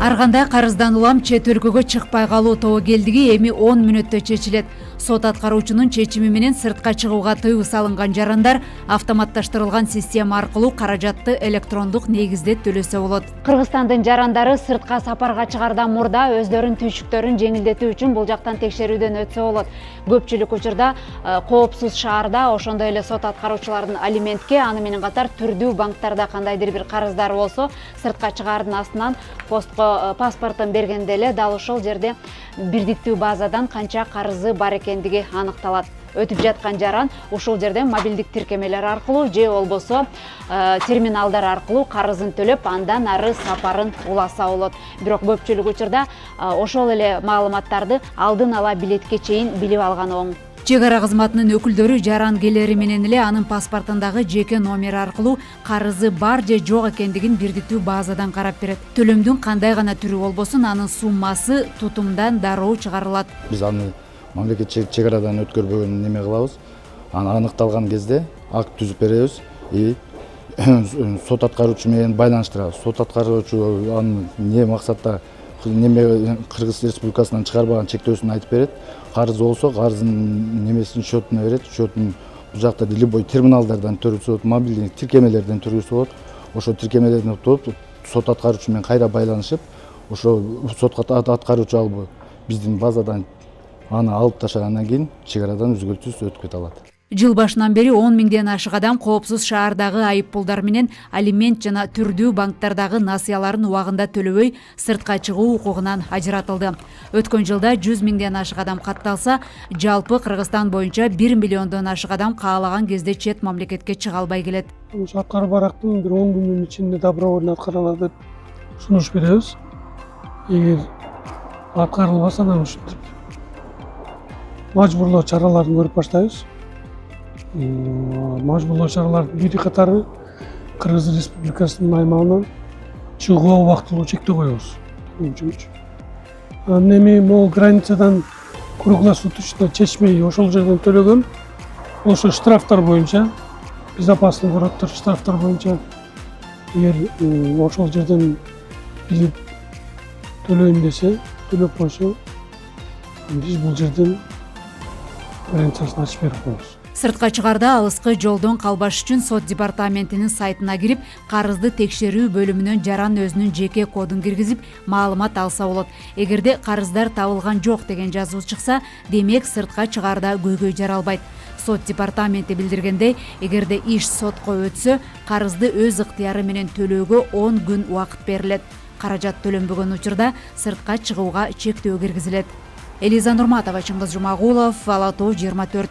Арганда карыздан улам чет өлкөгө чыкпай калуу тобокелдиги эми 10 мүнөттө чечилет. Сот аткаруучунун чечими менен сыртка чыгууга тыюу салынган жарандар автоматташтырылган система аркылуу каражатты электрондук негизде төлөсө болот. Кыргызстандын жарандары сыртка сапарга чыгардан мурда өздөрүнүн түйшүктөрүн жеңилдетүү үчүн бул жактан текшерүүдөн өтсө болот. Көпчүлүк учурда коопсуз шаарда, ошондой эле сот аткаруучулардын алиментке, аны менен катар түрдүү банктарда кандайдыр бир карыздары болсо, сыртка чыгаардын астынан постко паспортун бергенде эле дал ошол жерде бирдиктүү базадан канча карызы бар экендиги аныкталат. Өтүп жаткан жаран ушул жерден мобилдик тиркемелер аркылуу же болбосо терминалдар аркылуу карызын төлөп, андан ары сапарын уласа болот. Бирок көпчүлүк учурда ошол эле маалыматтарды алдын ала билетке чейин билип алган оң. Чек ара кызматынын өкүлдөрү жаран келери менен эле анын паспортундагы жеке номер аркылуу карызы бар же жок экендигин бирдиктүү базадан карап берет. Төлөмдүн кандай гана түрү болбосун, анын суммасы тутумдан дароо чыгарылат. Биз аны мамлекет чек арадан өткөрбөгөн неме кылабыз. Аны аныкталган кезде акт түзүп беребиз и сот аткаруучу менен байланыштырабыз. Сот аткаруучу аны не максатта Кыргыз Республикасынан чыгарбаган чектөөсүн айтып берет. Карыз болсо карыздын немесин счетуна берет. Счетун бул жакта любой терминалдардан төрүлсө болот, мобилдик тиркемелерден төрүлсө болот. Ошо тиркемелерден туруп сот аткаруучу менен кайра байланышып, ошо сот аткаруучу албы биздин базадан аны алып ташагандан кийин чек арадан өзгөртүүсүз өтүп кете алат. Жыл башынан бери 10 миңден ашык адам коопсуз шаардагы айыппулдар менен алимент жана түрдүү банктардагы насыяларын убагында төлөбөй сыртка чыгуу укугунан ажыратылды. Өткөн жылда 100 миңден ашык адам катталса, жалпы Кыргызстан боюнча 1 миллиондон ашык адам каалаган кезде чет мамлекетке чыга албай келет. Аткаруу барактын бир 10 күнүнүн ичинде добровольно аткарылат деп сунуш беребиз. Эгер аткарылбаса, анан ушинтип мажбурлоо чараларын көрүп баштайбыз. Мажбурлоо чаралардын бири катары Кыргыз Республикасынын аймагынан чыгууга убактылуу чектөө коебуз. Эми могу границадан круглосуточно чечмей ошол жерден төлөгөн ошо штрафтар боюнча, безопасный короттор штрафтар боюнча эгер ошол жерден билип төлөйм десе, төлөп койсо, биз бул жерден границасын ачып берип коебуз. Сыртка чыгарда алыскы жолдон калбаш үчүн сот департаментинин сайтына кирип, карызды текшерүү бөлүмүнөн жаран өзүнүн жеке кодун киргизип, маалымат алса болот. Эгерде карыздар табылган жок деген жазуу чыкса, демек сыртка чыгарда көйгөй жаралбайт. Сот департаменти билдиргендей, эгерде иш сотко өтсө, карызды өз ыктыяры менен төлөөгө 10 күн убакыт берилет. Каражат төлөнбөгөн учурда сыртка чыгууга чектөө киргизилет. Элиза Нурматова, Чыңгыз Жумагулов, Ала Тоо 24.